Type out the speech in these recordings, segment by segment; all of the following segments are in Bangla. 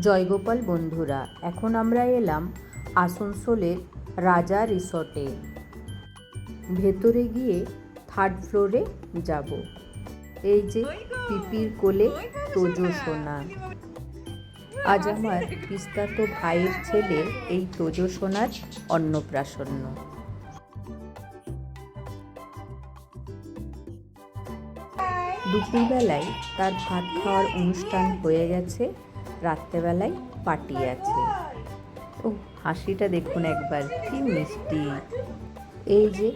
জয়গোপাল বন্ধুরা, এখন আমরা এলাম আসানসোলের রাজা রিসর্টে। ভেতরে গিয়ে থার্ড ফ্লোরে যাব। এই যে পিপির কোলে তোজো সোনা। আজ আমার পিস্তাতো ভাইয়ের ছেলে এই তোজো সোনার অন্নপ্রাশন। দুপুরবেলায় তার ভাত খাওয়ার অনুষ্ঠান হয়ে গেছে, রাত্রেবেলায় পার্টি আছে। ও হাসিটা দেখুন একবার, কি মিষ্টি। এই যে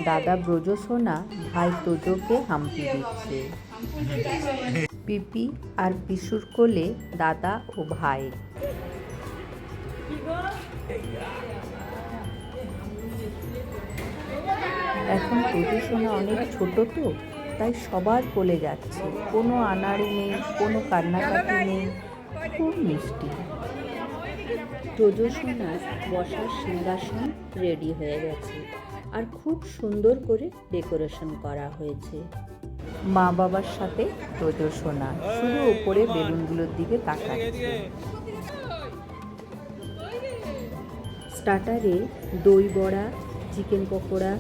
দাদা ব্রজ সোনা ভাই তোজোকে হাম্পি দিচ্ছে। পিপি আর পিসুর কোলে দাদা ও ভাই। এখন তোজো সোনা অনেক ছোট, তো তাই সবার কোলে যাচ্ছে, কোনো আনাড়ি নেই, কোনো কান্নাকাটি নেই, খুব মিষ্টি। তোজো সোনার বসার সিংহাসন রেডি হয়ে গেছে আর খুব সুন্দর করে ডেকোরেশন করা হয়েছে। মা বাবার সাথে তোজো সোনা শুধু উপরে বেলুনগুলোর দিকে তাকাচ্ছে। স্টার্টারে দই বড়া, chicken pakora,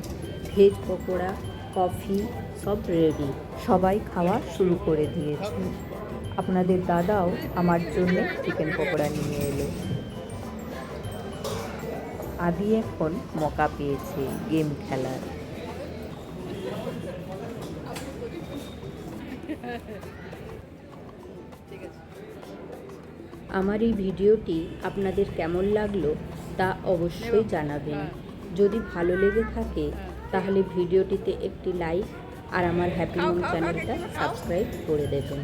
veg pakora, coffee সব রেডি। সবাই খাওয়া শুরু করে দিয়েছে। আপনাদের দাদাও আমার জন্য চিকেন পকোড়া নিয়ে এলো। আদি এখন মকা পেয়েছে গেম খেলার। আমার এই ভিডিওটি আপনাদের কেমন লাগলো তা অবশ্যই জানাবেন। যদি ভালো লেগে থাকে তাহলে ভিডিওটিতে একটি লাইক আর আমার হ্যাপি মম চ্যানেলটা সাবস্ক্রাইব করে দেবেন।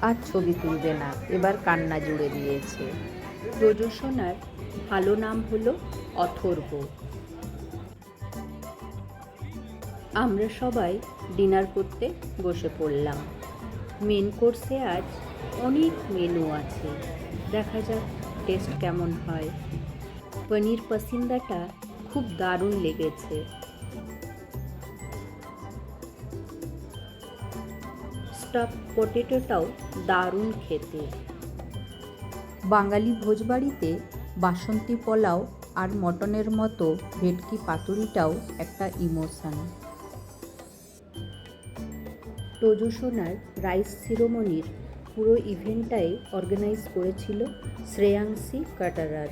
আর ছবি তুলবে না, এবার কান্না জুড়ে দিয়েছে। তোজো সোনার ভালো নাম হলো অথর্ব। আমরা সবাই ডিনার করতে বসে পড়লাম। মেন কোর্সে আজ অনেক মেনু আছে, দেখা যাক টেস্ট কেমন হয়। পনির পাসিন্দাটা খুব দারুণ লেগেছে। স্টাফ পটেটোটাও দারুণ খেতে। বাঙালি ভোজবাড়িতে বাসন্তী পোলাও আর মটনের মতো ভেটকি পাতুরিটাও একটা ইমোশন। তোজো সোনার রাইস সেরেমনির পুরো ইভেন্টটাই অর্গানাইজ করেছিল শ্রেয়াংশী কাটারার।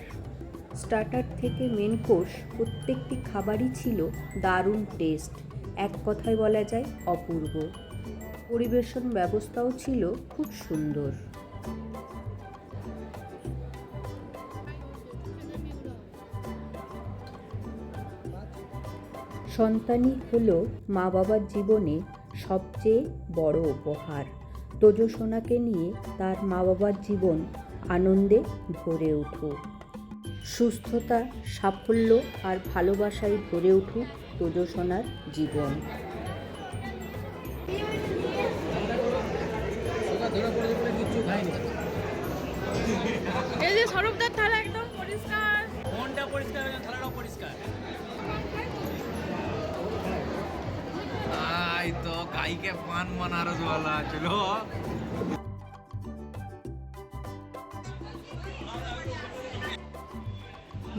স্টার্টার থেকে মেন কোর্স প্রত্যেকটি খাবারই ছিল দারুণ টেস্ট, এক কথায় বলা যায় অপূর্ব। পরিবেশন ব্যবস্থাও ছিল খুব সুন্দর। সন্তানই হলো মা বাবার জীবনে সবচেয়ে বড় উপহার। তোজো সোনাকে নিয়ে তার মা বাবার জীবন আনন্দে ভরে উঠুক। সুস্থতা, সাফল্য আর ভালোবাসায় ভরে উঠুক তোজো সোনার জীবন। এই যে সরবদার থালা একদম পরিষ্কার, মনটা পরিষ্কার, থালাটাও পরিষ্কার। আই তো গাইকে পান মানারস वाला চলো।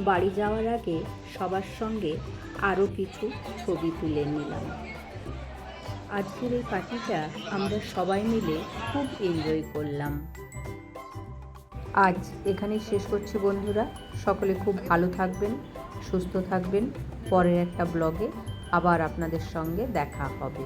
বাড়ি যাওয়ার আগে সবার সঙ্গে আরও কিছু ছবি তুলে নিলাম। আজকের এই পার্টিটা আমরা সবাই মিলে খুব এনজয় করলাম। আজ এখানেই শেষ করছি বন্ধুরা। সকলে খুব ভালো থাকবেন, সুস্থ থাকবেন। পরের একটা ব্লগে আবার আপনাদের সঙ্গে দেখা হবে।